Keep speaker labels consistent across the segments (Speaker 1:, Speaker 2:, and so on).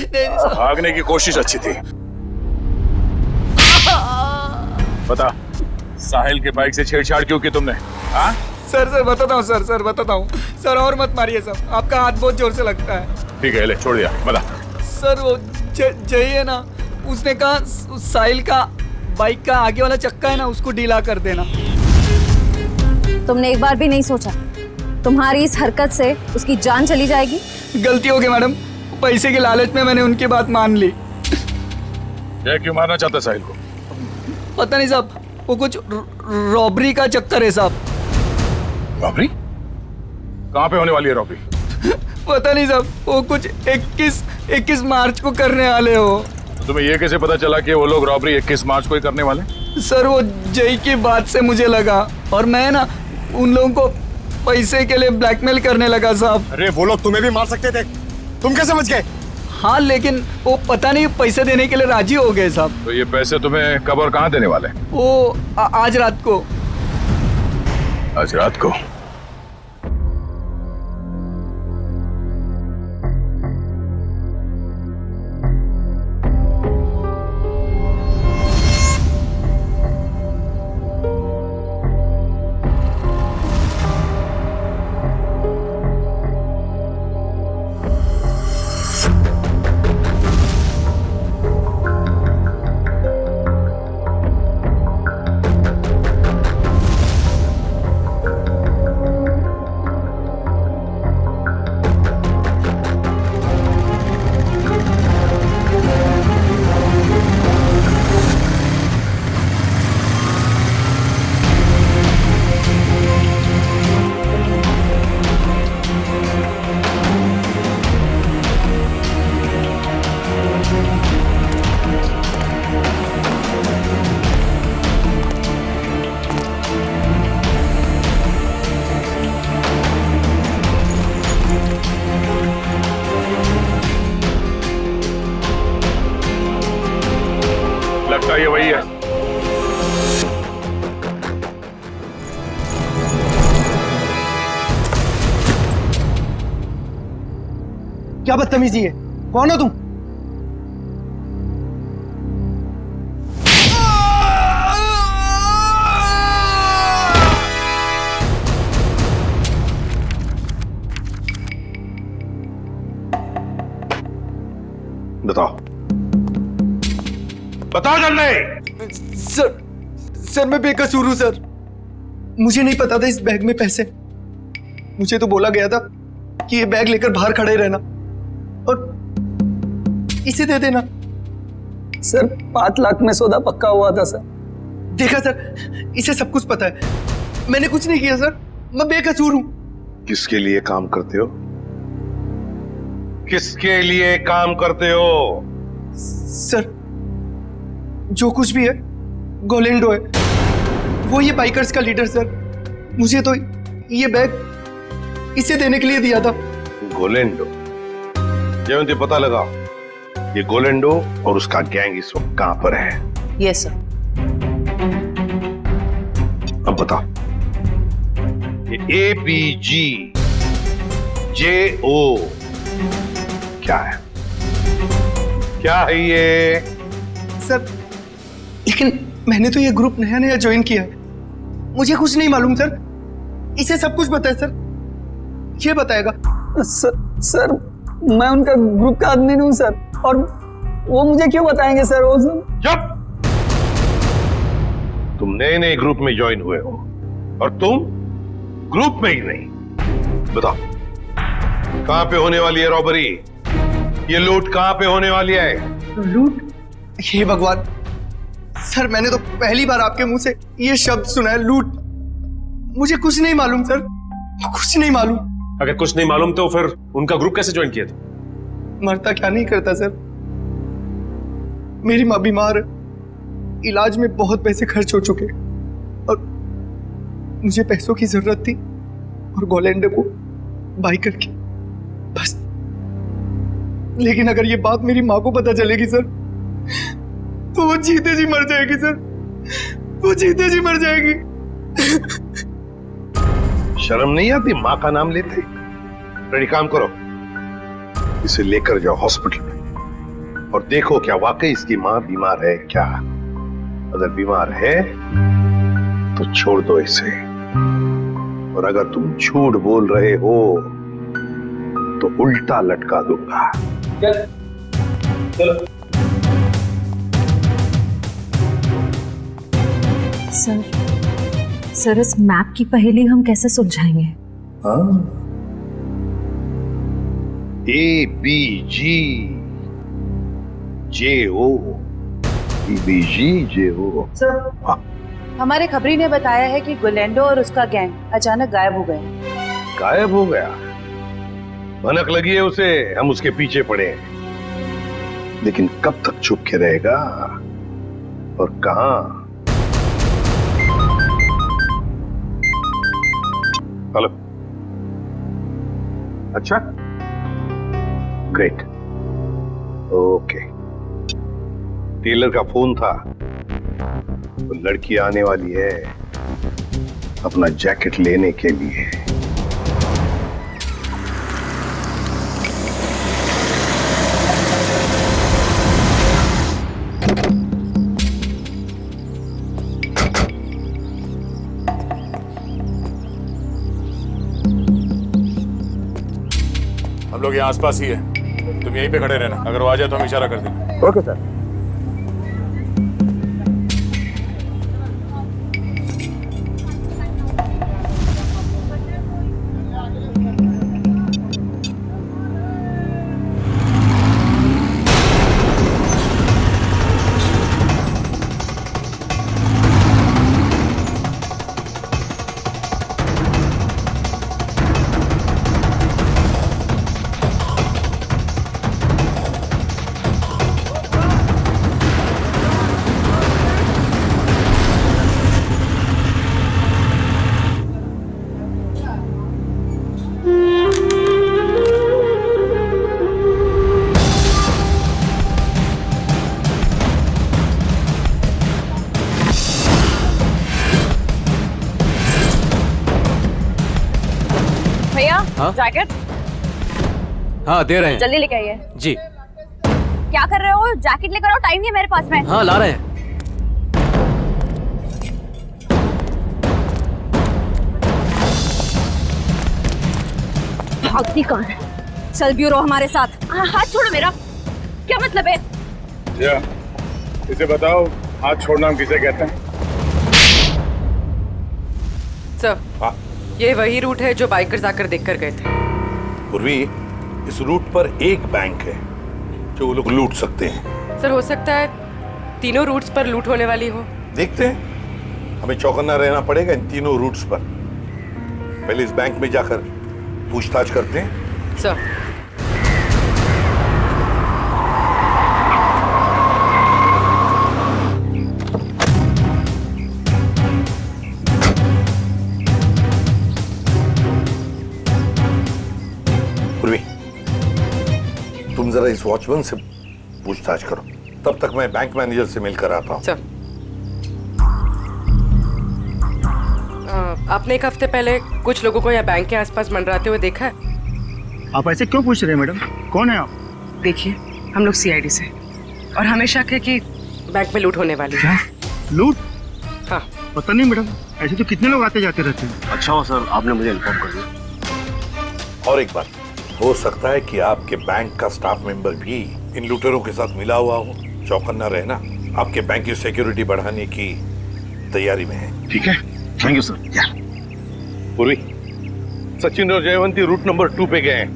Speaker 1: भागने की कोशिश अच्छी थी। बता, साहिल के बाइक से छेड़छाड़ क्यों की तुमने? हाँ?
Speaker 2: सर बताता हूँ सर बताता हूँ सर। और मत मारिए सर, आपका हाथ बहुत जोर से लगता है।
Speaker 1: ठीक है, ले छोड़ दिया। बता
Speaker 2: सर वो जय है ना, उसने कहा साहिल का बाइक का आगे वाला चक्का है ना, उसको ढीला कर देना।
Speaker 3: तुमने एक बार भी नहीं सोचा तुम्हारी इस हरकत से उसकी जान चली जाएगी?
Speaker 2: गलती हो गई मैडम, पैसे के लालच में मैंने उनकी बात मान ली।
Speaker 1: जय क्यों मारना चाहता साहिल को?
Speaker 2: पता नहीं साहब, वो कुछ रॉबरी का चक्कर है साहब।
Speaker 1: रॉबरी? कहाँ पे होने वाली है रॉबरी?
Speaker 2: पता नहीं साहब, वो कुछ 21 मार्च को करने वाले हो।
Speaker 1: तुम्हें ये कैसे पता चला कि वो लोग रॉबरी 21 मार्च को ही करने वाले?
Speaker 2: सर वो जय की बात से मुझे लगा, और मैं ना उन लोगों को पैसे के लिए ब्लैकमेल करने लगा साहब।
Speaker 4: अरे वो लोग तुम्हें भी मार सकते थे, तुम कैसे समझ गए?
Speaker 2: हाँ लेकिन वो पता नहीं पैसे देने के लिए राजी हो गए साहब।
Speaker 1: तो ये पैसे तुम्हें कब और कहाँ देने वाले?
Speaker 2: वो आज रात को।
Speaker 1: आज रात को? लगता है ये वही है।
Speaker 4: क्या बदतमीजी है? कौन हो तुम?
Speaker 1: बताओ, बताओ जल्दी।
Speaker 4: सर मैं बेकसूर हूं सर। मुझे नहीं पता था इस बैग में पैसे। मुझे तो बोला गया था कि ये बैग लेकर बाहर खड़े रहना और इसे दे देना।
Speaker 2: सर 5 लाख में सौदा पक्का हुआ था सर।
Speaker 4: देखा सर, इसे सब कुछ पता है। मैंने कुछ नहीं किया सर, मैं बेकसूर हूं।
Speaker 5: किसके लिए काम करते हो? किसके लिए काम करते हो?
Speaker 4: सर जो कुछ भी है गोलेंडो है, वो ये बाइकर्स का लीडर सर। मुझे तो ये बैग इसे देने के लिए दिया था।
Speaker 5: गोलेंडो? जयवंती पता लगा ये गोलेंडो और उसका गैंग इस वक्त कहां पर है?
Speaker 3: Yes sir.
Speaker 5: अब बता, ये ABG JO क्या है? क्या है ये?
Speaker 4: सर लेकिन मैंने तो ये ग्रुप नया नया ज्वाइन किया है, मुझे कुछ नहीं मालूम सर। इसे सब कुछ पता है सर, ये बताएगा।
Speaker 2: सर मैं उनका ग्रुप का आदमी नहीं हूँ सर, और वो मुझे क्यों बताएंगे सर? वो सब
Speaker 5: चुप! तुम नए नए ग्रुप में ज्वाइन हुए हो और तुम ग्रुप में ही नहीं। बताओ कहां पे होने वाली है रॉबरी? ये लूट कहां पे होने वाली है?
Speaker 4: लूट? हे भगवान सर, मैंने तो पहली बार आपके मुंह से ये शब्द सुना है, लूट। मुझे कुछ नहीं मालूम सर, कुछ नहीं मालूम।
Speaker 6: अगर कुछ नहीं मालूम तो फिर उनका ग्रुप कैसे ज्वाइन किया था?
Speaker 4: मरता क्या नहीं करता सर। मेरी माँ बीमार है, इलाज में बहुत पैसे खर्च हो चुके और मुझे पैसों की जरूरत थी और गोलेंडो को बाई करके बस। लेकिन अगर ये बात मेरी माँ को पता चलेगी सर, तो वो जीते जी मर जाएगी सर, वो जीते जी मर जाएगी।
Speaker 5: शर्म नहीं आती माँ का नाम लेते? रेडी, काम करो, इसे लेकर जाओ हॉस्पिटल में और देखो क्या वाकई इसकी मां बीमार है क्या। अगर बीमार है तो छोड़ दो इसे, और अगर तुम झूठ बोल रहे हो तो उल्टा लटका दूंगा।
Speaker 3: सर इस मैप की पहेली हम कैसे सुलझाएंगे?
Speaker 5: ABGJO
Speaker 7: हमारे खबरी ने बताया है कि गुलेंडो और उसका गैंग अचानक गायब हो गए।
Speaker 5: गायब हो गया? भनक लगी है उसे, हम उसके पीछे पड़े हैं, लेकिन कब तक छुप के रहेगा और कहां? हेलो, अच्छा, ग्रेट, ओके। टेलर का फोन था, तो लड़की आने वाली है अपना जैकेट लेने के लिए।
Speaker 1: हम लोग यहाँ आसपास ही है, तुम यहीं पे खड़े रहना, अगर वो आ जाए तो हम इशारा कर देंगे।
Speaker 4: Okay sir.
Speaker 3: भैया
Speaker 2: हाँ?
Speaker 3: जैकेट
Speaker 2: हाँ दे रहे हैं।
Speaker 3: जल्दी लेके आइए।
Speaker 2: जी।
Speaker 3: क्या कर रहे हो? जैकेट लेकर आओ, टाइम नहीं है मेरे पास में।
Speaker 2: हाँ ला रहे हैं।
Speaker 3: भागती कौन है? चल ब्यूरो हमारे साथ। हाथ छोड़ो मेरा, क्या मतलब है?
Speaker 1: या, इसे बताओ हाथ छोड़ना हम किसे कहते हैं?
Speaker 8: सर, ये वही रूट है जो बाइकर्स आकर देखकर गए थे।
Speaker 5: पूर्वी, इस रूट पर एक बैंक है जो वो लोग लूट सकते हैं।
Speaker 8: सर, हो सकता है तीनों रूट्स पर लूट होने वाली हो।
Speaker 5: देखते हैं, हमें चौकन्ना रहना पड़ेगा इन तीनों रूट्स पर। पहले इस बैंक में जाकर पूछताछ करते हैं।
Speaker 8: सर,
Speaker 5: पूर्वी, तुम जरा इस वॉचमैन से पूछताछ करो, तब तक मैं बैंक मैनेजर से मिलकर आता हूँ।
Speaker 8: सर, आपने एक हफ्ते पहले कुछ लोगों को यहाँ बैंक के आसपास मंडराते हुए देखा है?
Speaker 4: आप ऐसे क्यों पूछ रहे हैं मैडम? कौन है आप?
Speaker 8: देखिए, हम लोग सीआईडी से, और हमें शक है कि बैंक में लूट होने वाली है।
Speaker 4: लूट?
Speaker 8: हाँ।
Speaker 4: पता नहीं मैडम, ऐसे तो कितने लोग आते जाते रहते हैं।
Speaker 5: अच्छा हो सर, आपने मुझे इन्फॉर्म कर दिया। और एक बात, हो सकता है कि आपके बैंक का स्टाफ मेंबर भी इन लूटेरों के साथ मिला हुआ हो। चौकन्ना रहना, आपके बैंक की सिक्योरिटी बढ़ाने की तैयारी में है। ठीक है, थैंक यू सर। पूर्वी, सचिन और जयवंती रूट नंबर 2 पे गए हैं,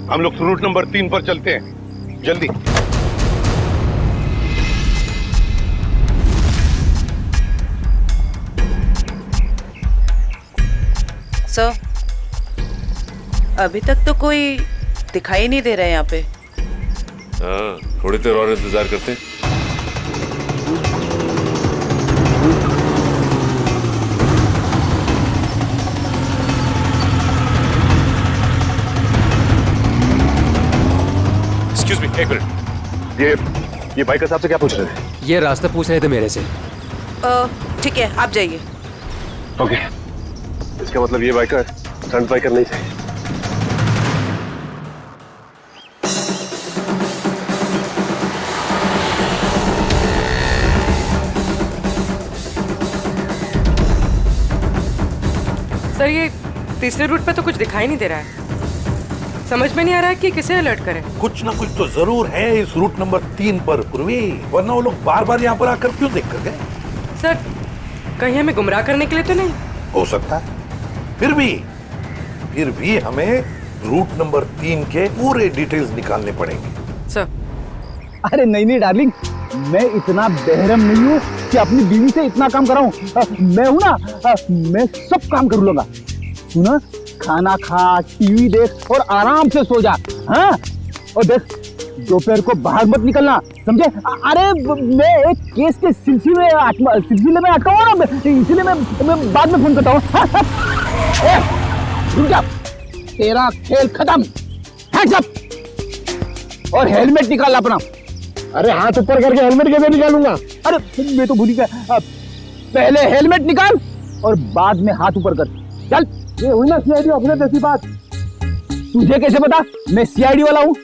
Speaker 5: हम लोग रूट नंबर 3 पर चलते हैं, जल्दी।
Speaker 7: सर, अभी तक तो कोई दिखाई नहीं दे रहा है यहाँ पे।
Speaker 6: हाँ, थोड़ी देर और इंतजार करते हैं। एक्सक्यूज मी, एक मिनट।
Speaker 5: ये बाइकर साहब से क्या पूछ रहे थे?
Speaker 2: ये रास्ता पूछ रहे थे मेरे से।
Speaker 7: ठीक है, आप जाइए।
Speaker 5: ओके, इसका मतलब ये बाइकर स्टंट बाइकर नहीं थे।
Speaker 8: सर ये तीसरे रूट पे तो कुछ दिखाई नहीं दे रहा है। समझ में नहीं आ रहा है कि किसे अलर्ट करें।
Speaker 9: कुछ ना कुछ तो जरूर है इस रूट नंबर 3 पर पूर्वी, वरना वो लोग बार बार यहाँ पर आकर क्यों देख कर गए?
Speaker 8: सर कहीं हमें गुमराह करने के लिए तो नहीं?
Speaker 9: हो सकता है। फिर भी हमें रूट नंबर 3 के पूरे डिटेल्स निकालने पड़ेंगे।
Speaker 8: सर
Speaker 10: अरे नहीं डार्लिंग, मैं इतना बेहरम नहीं हूँ कि अपनी बीवी से इतना काम कराऊं। मैं हूं ना, मैं सब काम कर लूंगा। सुना, खाना खा, टीवी देख और आराम से सो जा। हाँ, और देख दोपहर को बाहर मत निकलना, समझे? अरे मैं एक केस के सिलसिले में अटका हूं ना, इसीलिए मैं बाद में फोन करता हूँ। रुक जा, तेरा खेल खत्म। हैंड्स अप और हेलमेट निकाल अपना। अरे हाथ ऊपर करके हेलमेट कैसे निकालूंगा? अरे मैं तो भूल गया, पहले हेलमेट निकाल और बाद में हाथ ऊपर कर। चल, ये हुई ना सीआईडी अपने जैसी बात। तुझे कैसे पता मैं सीआईडी वाला हूँ?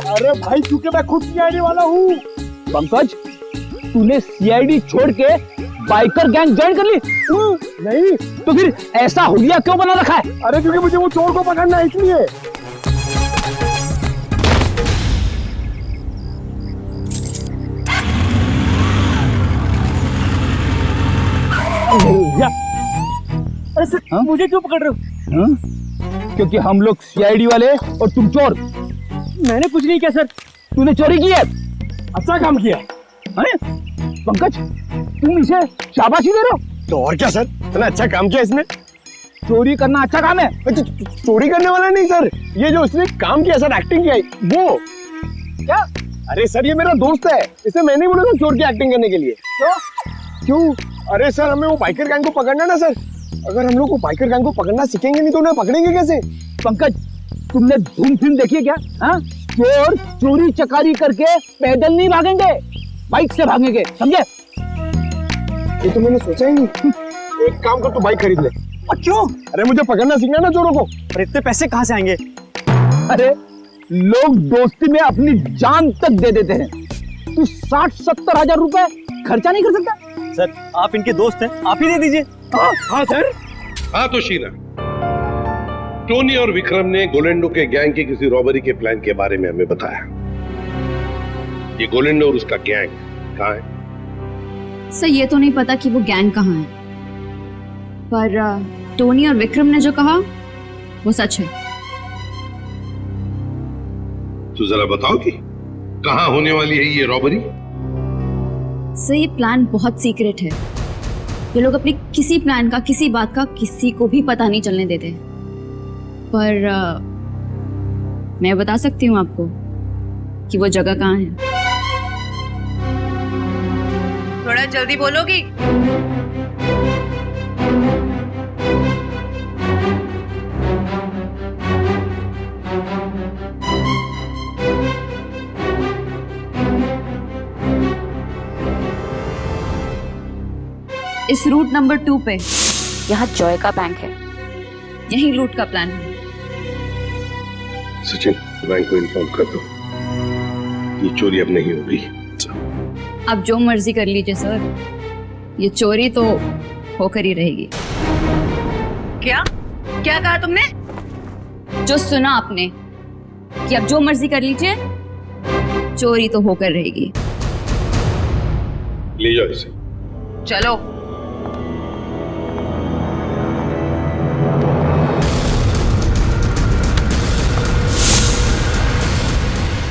Speaker 10: अरे भाई क्योंकि मैं खुद सीआईडी वाला हूँ। पंकज, तूने सीआईडी छोड़ के बाइकर गैंग ज्वाइन कर ली? नहीं। तो फिर ऐसा हुलिया क्यों बना रखा है? अरे क्योंकि मुझे वो चोर को पकड़ना है इसलिए। अरे सर, हाँ? मुझे क्यों पकड़ रहे हो? हाँ? क्योंकि हम लोग सीआईडी वाले और तुम चोर। मैंने कुछ नहीं किया सर। तूने चोरी की है। अच्छा काम किया है पंकज, तुम इसे शाबाशी दे रहे हो? तो और क्या सर, इतना अच्छा काम किया इसने। चोरी करना अच्छा काम है? चोरी करने वाला नहीं सर, ये जो उसने काम किया सर, एक्टिंग किया वो। क्या? अरे सर ये मेरा दोस्त है, इसे मैंने बोला था चोर की एक्टिंग करने के लिए। क्यों? अरे सर हमें वो बाइकर गैंग को पकड़ना ना सर। अगर हम लोग को बाइकर गैंग को पकड़ना सीखेंगे नहीं तो उन्हें पकड़ेंगे कैसे? पंकज, तुमने धूम फिल्म देखी है क्या? हाँ, चोर चोरी चकारी करके पैदल नहीं भागेंगे, बाइक से भागेंगे, समझे? ये तो मैंने सोचा ही नहीं। एक काम कर, तू बाइक खरीद ले। क्यों? अरे मुझे पकड़ना सीखना ना चोरों को। और इतने पैसे कहाँ से आएंगे? अरे लोग दोस्ती में अपनी जान तक दे देते हैं, तू 60-70 हजार रुपए खर्चा नहीं कर सकता? सर आप इनके दोस्त हैं, आप ही दे दीजिए। हाँ सर।
Speaker 5: हाँ तो शीना, टोनी और विक्रम ने गोलेंडो के गैंग की किसी रॉबरी के प्लान के बारे में हमें बताया। ये गोलेंडो और उसका गैंग कहाँ है?
Speaker 3: सर ये तो नहीं पता कि वो गैंग कहाँ है, पर टोनी और विक्रम ने जो कहा वो सच है।
Speaker 5: तो जरा बताओ कि कहाँ होने वाली है ये रॉबरी?
Speaker 3: सर ये प्लान बहुत सीक्रेट है। ये लोग अपने किसी प्लान का, किसी बात का किसी को भी पता नहीं चलने देते। पर मैं बता सकती हूँ आपको कि वो जगह कहाँ है।
Speaker 7: थोड़ा जल्दी बोलोगी?
Speaker 3: इस रूट नंबर 2 पे
Speaker 11: यहाँ जॉय का बैंक है।
Speaker 3: यही लूट का प्लान है।
Speaker 5: सचिन, बैंक को इन्फॉर्म कर दो, ये चोरी अब नहीं होगी।
Speaker 3: आप जो मर्जी कर लीजिए सर, ये चोरी तो होकर ही रहेगी।
Speaker 7: क्या क्या कहा तुमने?
Speaker 3: जो सुना आपने कि आप जो मर्जी कर लीजिए, चोरी तो होकर रहेगी।
Speaker 5: ले जाओ इसे।
Speaker 7: चलो।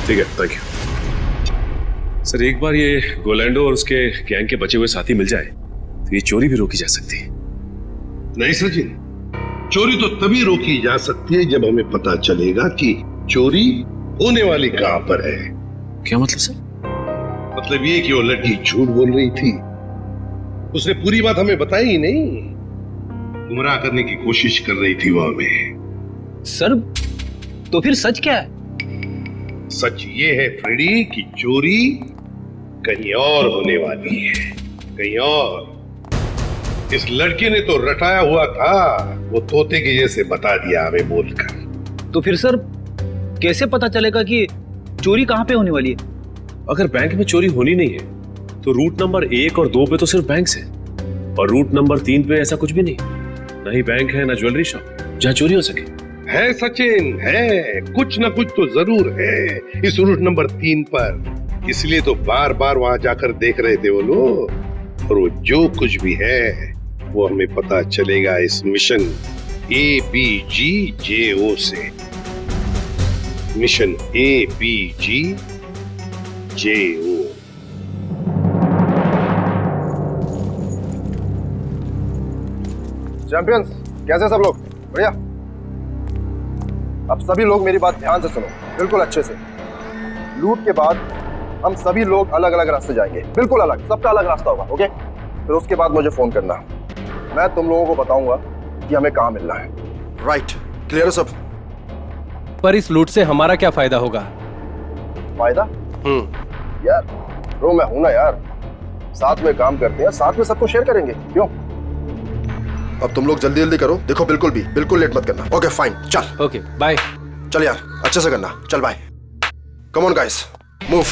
Speaker 5: ठीक है, थैंक यू।
Speaker 6: सर एक बार ये गोलैंडो और उसके गैंग के बचे हुए साथी मिल जाए तो ये चोरी भी रोकी जा सकती है।
Speaker 5: नहीं सचिन, चोरी तो तभी रोकी जा सकती है जब हमें पता चलेगा कि चोरी होने वाली कहां पर है।
Speaker 6: क्या मतलब सर?
Speaker 5: मतलब ये कि वो लड़की झूठ बोल रही थी, उसने पूरी बात हमें बताई ही नहीं, गुमराह करने की कोशिश कर रही थी वो हमें।
Speaker 10: सर तो फिर सच क्या है?
Speaker 5: सच ये है फ्रेडी कि चोरी कहीं और होने वाली है, कहीं और। इस लड़के ने तो रटाया हुआ था, वो तोते के जैसे बता दिया हमें बोलकर।
Speaker 10: तो फिर सर कैसे पता चलेगा कि चोरी कहाँ पे होने वाली है?
Speaker 6: अगर बैंक में चोरी होनी नहीं है तो रूट नंबर 1 और 2 पे तो सिर्फ बैंक है, और रूट नंबर 3 पे ऐसा कुछ भी नहीं। ना ही बैंक है ना ज्वेलरी शॉप जहाँ चोरी हो सके।
Speaker 5: है सचिन, है कुछ ना कुछ तो जरूर है इस रूट नंबर 3 पर, इसलिए तो बार बार वहां जाकर देख रहे थे वो लोग। और वो जो कुछ भी है वो हमें पता चलेगा इस मिशन ABGJO से। Mission ABGJO।
Speaker 12: चैंपियंस, कैसे सब लोग? बढ़िया। अब सभी लोग मेरी बात ध्यान से सुनो, बिल्कुल अच्छे से। लूट के बाद हम सभी लोग अलग अलग रास्ते जाएंगे, बिल्कुल अलग, सबका अलग रास्ता होगा, ओके? फिर उसके बाद मुझे फोन करना, मैं तुम लोगों को बताऊंगा कि हमें कहाँ मिलना है। राइट, क्लियर है सब?
Speaker 10: पर इस लूट से हमारा क्या फायदा होगा?
Speaker 12: फायदा? यार ब्रो, मैं हूं ना यार, साथ में काम करते हैं, साथ में सबको शेयर करेंगे, क्यों? अब तुम लोग जल्दी जल्दी करो, देखो बिल्कुल लेट मत करना। ओके फाइन, चल।
Speaker 10: Okay bye.
Speaker 12: चल यार, अच्छे से करना, चल bye. Come on guys, move.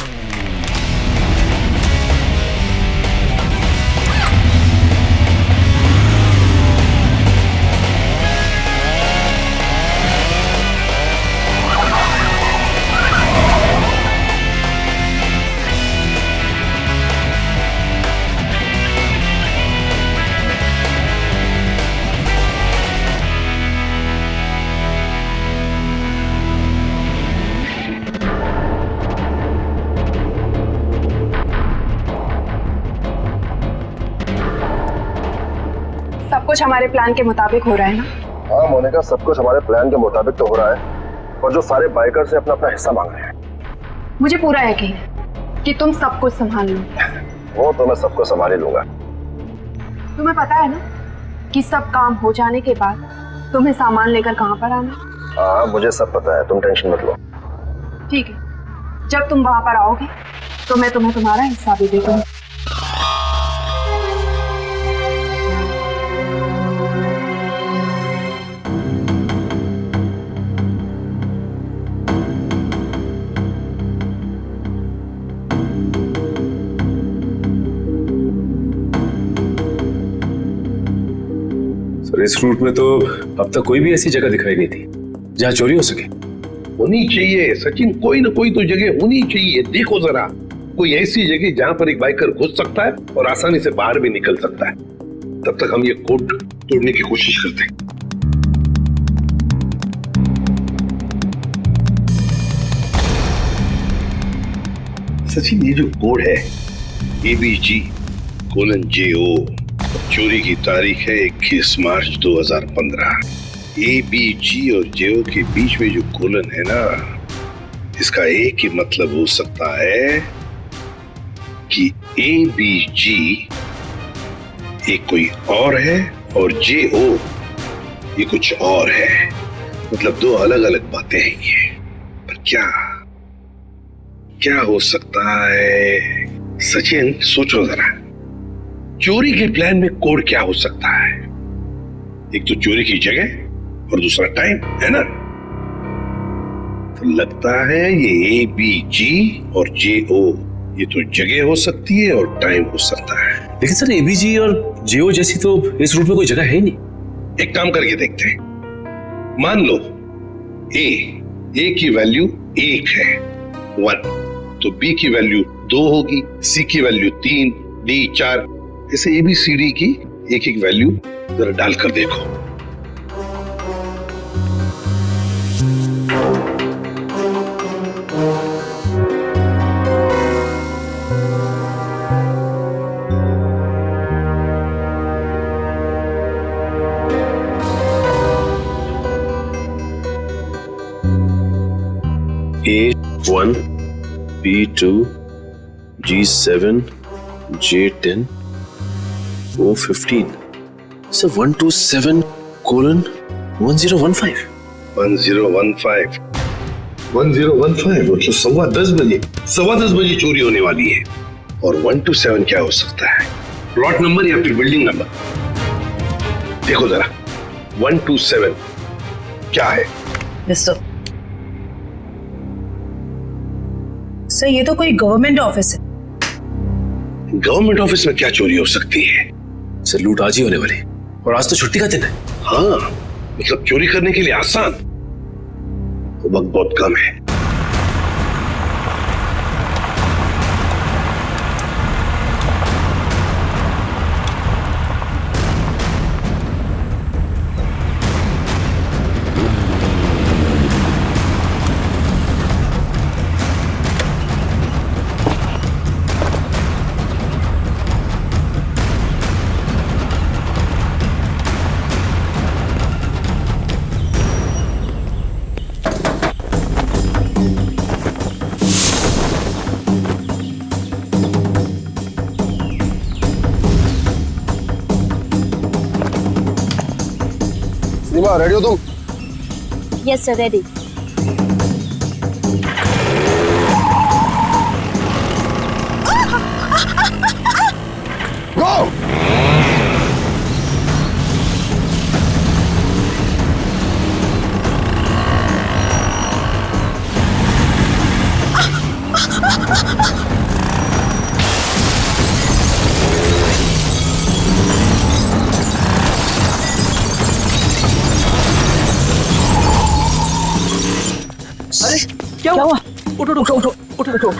Speaker 13: कुछ हमारे प्लान के मुताबिक हो रहा है ना?
Speaker 12: हाँ मोनिका, सब कुछ हमारे प्लान के मुताबिक तो हो रहा है, और जो सारे बाइकर से अपना अपना हिस्सा मांग रहे हैं।
Speaker 13: मुझे पूरा यकीन है कि तुम सब कुछ संभाल लो।
Speaker 12: वो तो मैं सबको संभाल ही लूंगा।
Speaker 13: तुम्हें पता है ना कि सब काम हो जाने के बाद तुम्हें सामान लेकर कहाँ पर आना?
Speaker 12: हाँ मुझे सब पता है, तुम टेंशन मत लो।
Speaker 13: ठीक है, जब तुम वहां पर आओगे तो मैं तुम्हें तुम्हारा हिस्सा भी दे दूंगी।
Speaker 6: इस रूट में तो अब तक कोई भी ऐसी जगह दिखाई नहीं थी जहाँ चोरी हो सके।
Speaker 5: होनी चाहिए सचिन, कोई ना कोई तो जगह होनी चाहिए। देखो जरा, कोई ऐसी जगह जहाँ पर एक बाइकर घुस सकता है और आसानी से बाहर भी निकल सकता है। तब तक हम ये कोड तोड़ने की कोशिश करते हैं। सचिन, ये जो कोड है ABG:JO, चोरी की तारीख है 21 मार्च 2015। ABG और JO के बीच में जो कोलन है ना, इसका एक ही मतलब हो सकता है कि ABG एक कोई और है और JO ये कुछ और है। मतलब दो अलग अलग बातें हैं ये। पर क्या हो सकता है? सचिन सोचो जरा, चोरी के प्लान में कोड क्या हो सकता है? एक तो चोरी की जगह और दूसरा टाइम, है ना? तो लगता है ये ABG और JO ये तो जगह हो सकती है और टाइम हो सकता है।
Speaker 6: लेकिन सर, ABG और JO जैसी तो इस रूट में कोई जगह है नहीं।
Speaker 5: एक काम करके देखते हैं। मान लो A की वैल्यू 1 है, 1, तो B की वैल्यू 2 होगी, C की वैल्यू 3, D 4, ऐसे ABCD की एक एक वैल्यू जरा डालकर देखो।
Speaker 6: A1, B2, G7, J10, O15. So 127:1015. 1015 मतलब 10:15 बजे चोरी होने वाली है। और 127 क्या हो सकता है? प्लॉट नंबर या फिर बिल्डिंग नंबर? देखो जरा, 127 क्या है?
Speaker 7: सर ये तो कोई गवर्नमेंट ऑफिस है।
Speaker 5: गवर्नमेंट ऑफिस में क्या चोरी हो सकती है?
Speaker 6: सर लूट आज ही होने वाली, और आज तो छुट्टी का दिन है। हाँ, मतलब चोरी करने के लिए आसान, वक्त बहुत कम है।
Speaker 12: सीमा रेडी हो तुम?
Speaker 3: Yes sir, ready.
Speaker 12: गो!
Speaker 2: अरे क्या हुआ? उठो उठो उठो उठो उठो।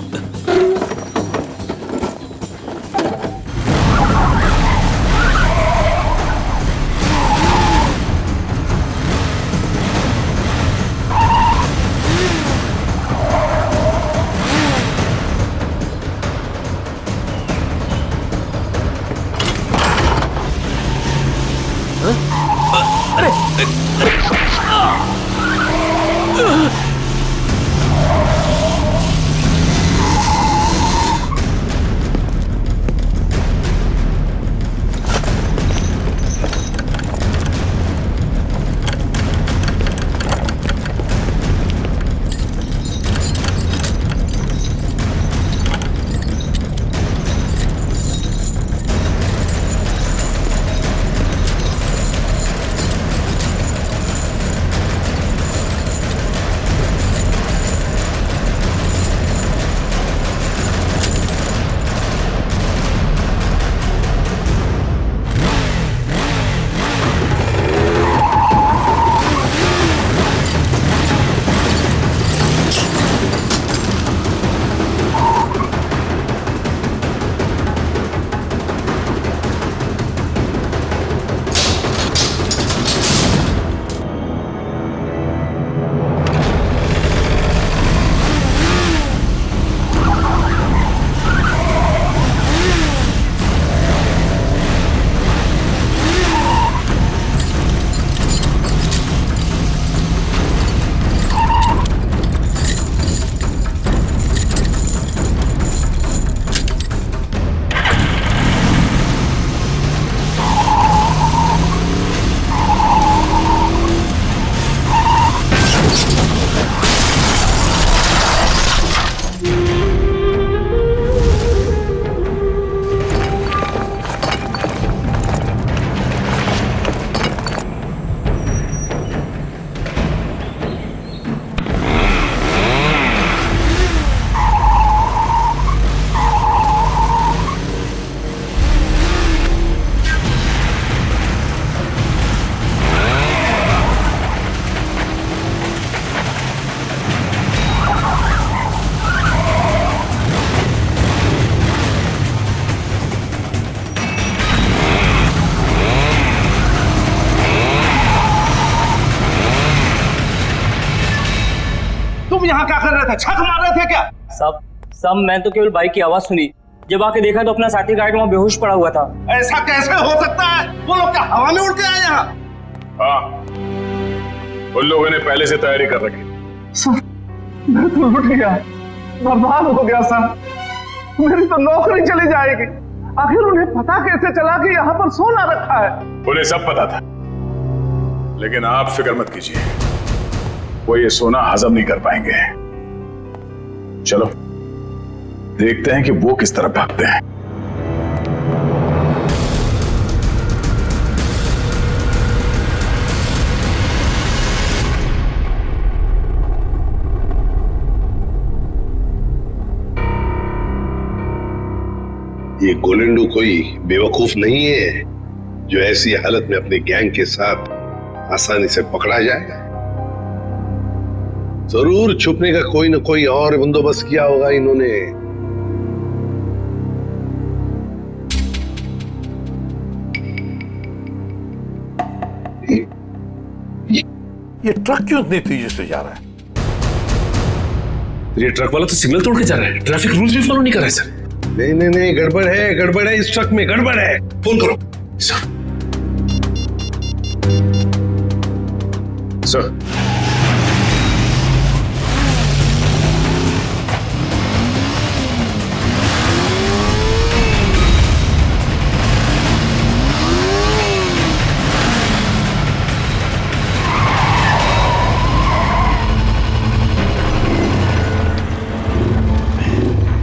Speaker 10: तुम यहाँ क्या कर रहे थे? छक मार रहे थे क्या?
Speaker 14: सब मैं तो केवल बाइक की आवाज सुनी। जब आके देखा तो अपना साथी गाइड वहाँ बेहोश पड़ा हुआ था।
Speaker 10: ऐसा कैसे हो सकता है? वो लोग क्या हवा में उड़ के आए यहाँ?
Speaker 1: हाँ, उन लोगों ने पहले से तैयारी कर रखी।
Speaker 10: सर, मैं तो लुट गया, बर्बाद हो गया सर। मेरी तो नौकरी चली जाएगी। आखिर उन्हें पता कैसे चला कि यहाँ पर सोना रखा है?
Speaker 1: उन्हें सब पता था, लेकिन आप फिक्र मत कीजिए, वो ये सोना हजम नहीं कर पाएंगे। चलो देखते हैं कि वो किस तरफ भागते हैं।
Speaker 6: ये गोलेंडो कोई बेवकूफ नहीं है जो ऐसी हालत में अपने गैंग के साथ आसानी से पकड़ा जाए। जरूर छुपने का कोई ना कोई और बंदोबस्त किया होगा इन्होंने।
Speaker 9: ये ट्रक क्यों इतनी तेजी से जा रहा है?
Speaker 15: ये ट्रक वाला तो सिग्नल तोड़ के जा रहा है, ट्रैफिक रूल्स भी फॉलो नहीं कर रहा है सर।
Speaker 6: नहीं नहीं नहीं, गड़बड़ है, इस ट्रक में गड़बड़ है। फोन करो
Speaker 15: सर। सर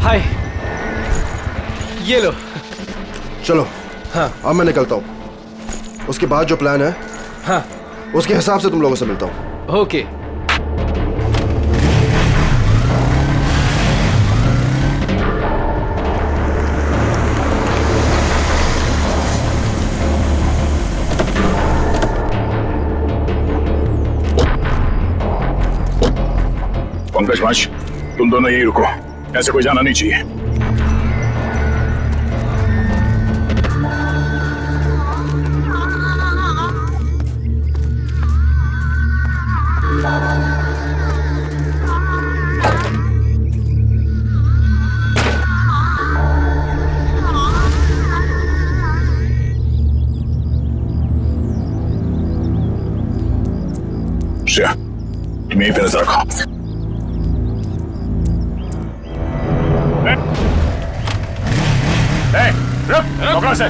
Speaker 2: हाय, ये लो।
Speaker 12: चलो हाँ, अब मैं निकलता हूँ। उसके बाद जो प्लान है
Speaker 2: हाँ,
Speaker 12: उसके हिसाब से तुम लोगों से मिलता हूँ।
Speaker 2: ओके।
Speaker 1: पंकज माश, तुम दोनों यहीं रुको, ऐसे कोई जाना नहीं चाहिए। श्रेया, तुम यहीं पे नजर रखो। रुक, पकड़ो से।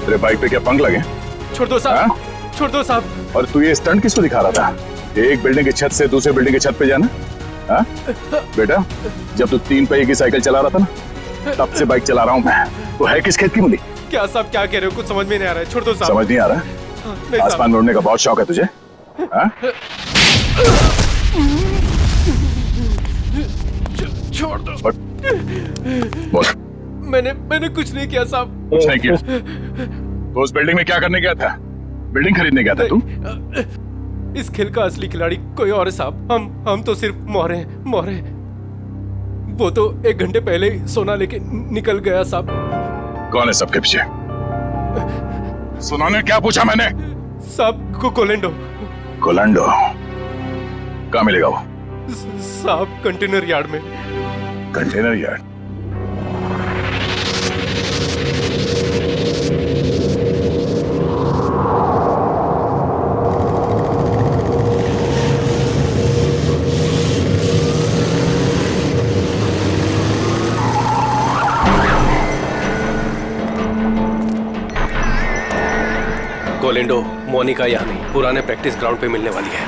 Speaker 1: तेरे बाइक पे क्या पंख लगे?
Speaker 16: छोड़ दो साहब, छोड़ दो साहब।
Speaker 1: और तू ये स्टंट किसको दिखा रहा था? एक बिल्डिंग की छत से दूसरे बिल्डिंग की छत पे जाना? हाँ? बेटा, जब तू 3 पहिए की साइकिल चला रहा था ना, तब से बाइक चला रहा हूँ मैं। तो है किस खेत की मूली?
Speaker 16: क्या साहब क्या कह रहे हो? कुछ समझ में नहीं आ रहा है। छोड़ दो साहब।
Speaker 1: समझ नहीं आ रहा?
Speaker 16: नहीं
Speaker 1: आसमान
Speaker 16: साहब।
Speaker 1: में उड़ने का बहुत शौक है तुझे? हाँ?
Speaker 16: छोड़ दो।
Speaker 1: बोल।
Speaker 16: मैंने कुछ नहीं किया साहब।
Speaker 1: कुछ नहीं किया? तो उस बिल्डिंग में क्या करने गया था? बिल्डिंग खरीदने गया था तू?
Speaker 16: इस खेल का असली खिलाड़ी कोई और है साहब। हम तो सिर्फ मोहरे हैं, मोहरे। वो तो 1 घंटे पहले ही सोना लेके निकल गया साहब।
Speaker 1: कौन है सबके पीछे? सुना ने क्या पूछा मैंने?
Speaker 16: साहब कोलेंडो।
Speaker 1: कोलेंडो कहाँ मिलेगा वो?
Speaker 16: साहब कंटेनर यार्ड में।
Speaker 1: Container yard?
Speaker 16: कोलेंडो मोनिका यहाँ नहीं, पुराने प्रैक्टिस ग्राउंड पे मिलने वाली है।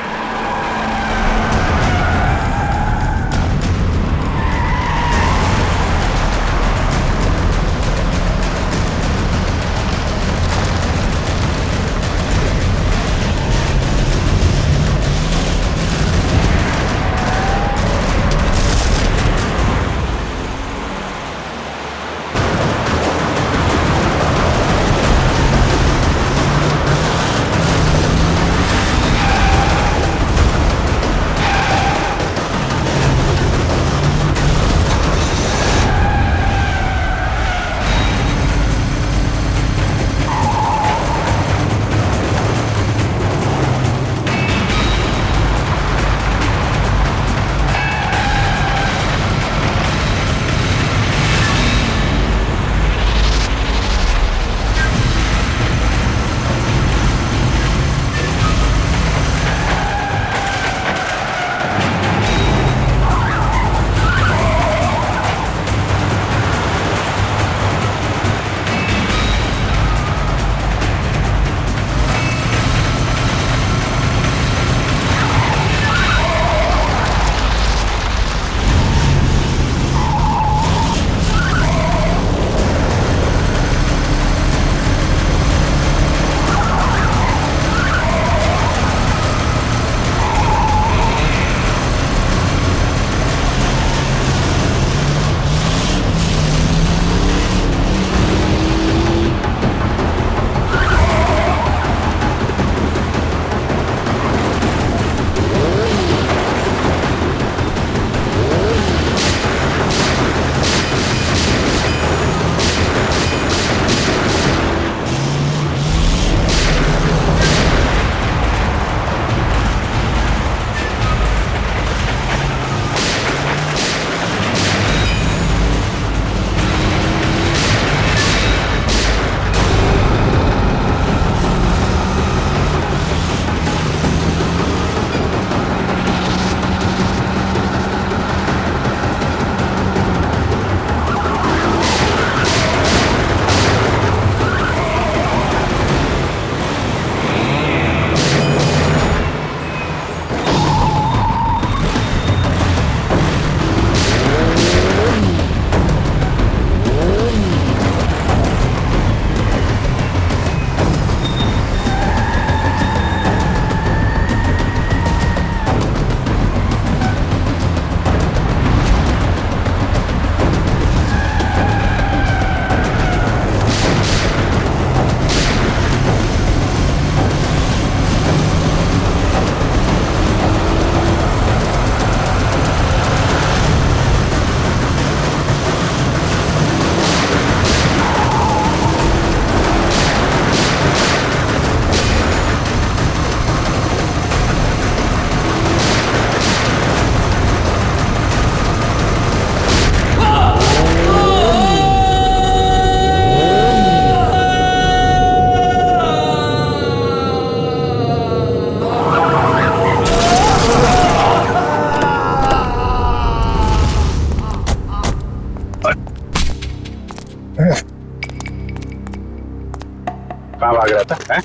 Speaker 1: भाग रहा था हैं?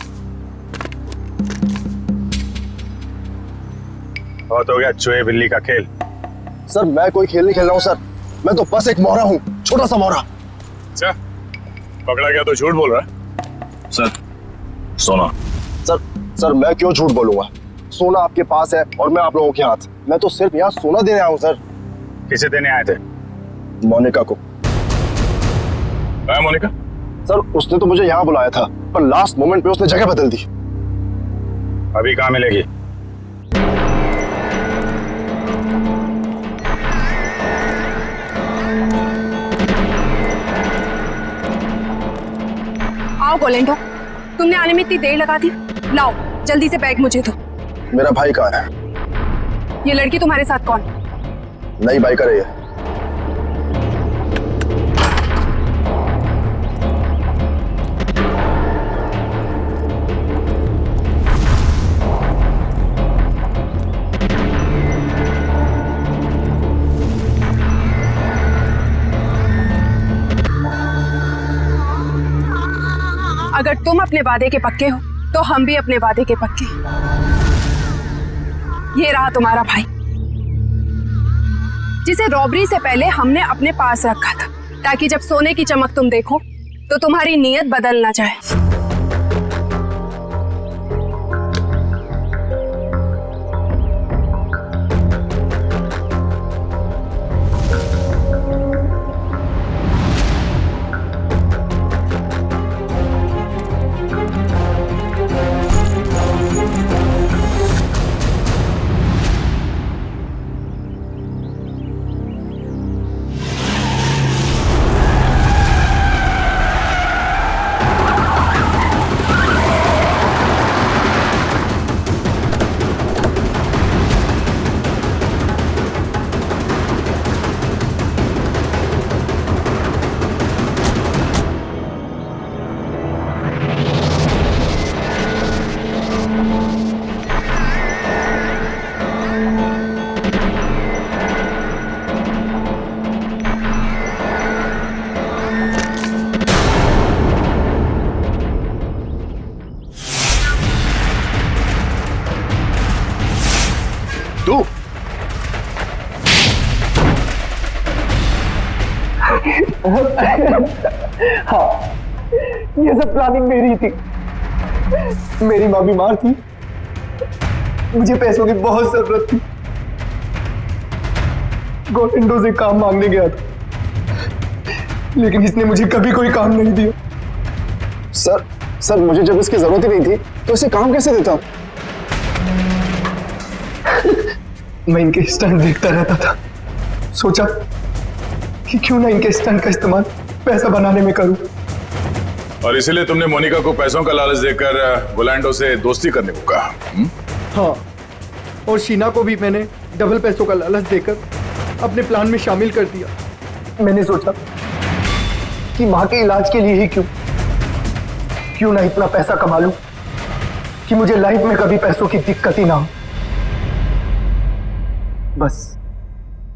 Speaker 1: बहुत हो गया चूहे बिल्ली का खेल।
Speaker 12: सर मैं कोई खेल नहीं खेल रहा हूँ सर, मैं तो बस एक मोहरा हूँ, छोटा सा मोहरा।
Speaker 1: अच्छा, पकड़ा गया तो झूठ बोल रहा है।
Speaker 15: सर सोना।
Speaker 12: सर मैं क्यों झूठ बोलूंगा, सोना आपके पास है और मैं आप लोगों के हाथ। मैं तो सिर्फ यहाँ सोना देने आया हूँ सर।
Speaker 1: किसे देने आए थे?
Speaker 12: मोनिका को।
Speaker 1: मोनिका?
Speaker 12: सर उसने तो मुझे यहाँ बुलाया था, पर लास्ट मोमेंट पे उसने जगह बदल दी।
Speaker 1: अभी कहाँ मिलेगी?
Speaker 13: आओ गोलेंडो, तुमने आने में इतनी देर लगा दी। लाओ जल्दी से बैग मुझे दो।
Speaker 12: मेरा भाई कहाँ है?
Speaker 13: ये लड़की तुम्हारे साथ कौन?
Speaker 12: नई बाइक कर रही है।
Speaker 13: अगर तुम अपने वादे के पक्के हो तो हम भी अपने वादे के पक्के। ये रहा तुम्हारा भाई, जिसे रॉबरी से पहले हमने अपने पास रखा था, ताकि जब सोने की चमक तुम देखो तो तुम्हारी नीयत बदल ना जाए।
Speaker 12: तू
Speaker 4: हाँ, ये सब प्लानिंग मेरी थी। मेरी माँ बीमार थी, मुझे पैसों की बहुत जरूरत थी। गोविंदो से काम मांगने गया था, लेकिन इसने मुझे कभी कोई काम नहीं दिया।
Speaker 12: सर मुझे जब इसकी जरूरत ही नहीं थी तो इसे काम कैसे देता?
Speaker 4: मैं इनके स्टंट देखता रहता था, सोचा कि क्यों ना इनके स्टंट का इस्तेमाल पैसा बनाने में करूं।
Speaker 1: और इसीलिए तुमने मोनिका को पैसों का लालच देकर गोलैंडो से दोस्ती करने को कहा?
Speaker 4: हाँ, और शीना को भी मैंने डबल पैसों का लालच देकर अपने प्लान में शामिल कर दिया। मैंने सोचा कि माँ के इलाज के लिए ही क्यों ना इतना पैसा कमा लूं कि मुझे लाइफ में कभी पैसों की दिक्कत ही ना हो। बस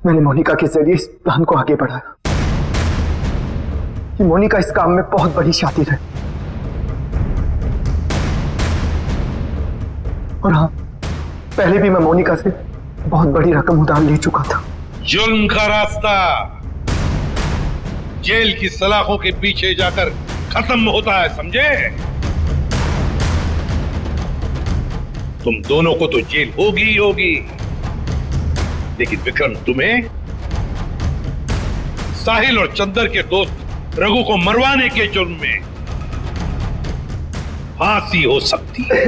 Speaker 4: मैंने मोनिका के जरिए इस प्लान को आगे बढ़ाया कि मोनिका इस काम में बहुत बड़ी शातिर है। और हाँ, पहले भी मैं मोनिका से बहुत बड़ी रकम उधार ले चुका था।
Speaker 5: जुल्म का रास्ता जेल की सलाखों के पीछे जाकर खत्म होता है, समझे? तुम दोनों को तो जेल होगी ही होगी, लेकिन विक्रम तुम्हें साहिल और चंदर के दोस्त रघु को मरवाने के जुर्म में फांसी हो सकती है।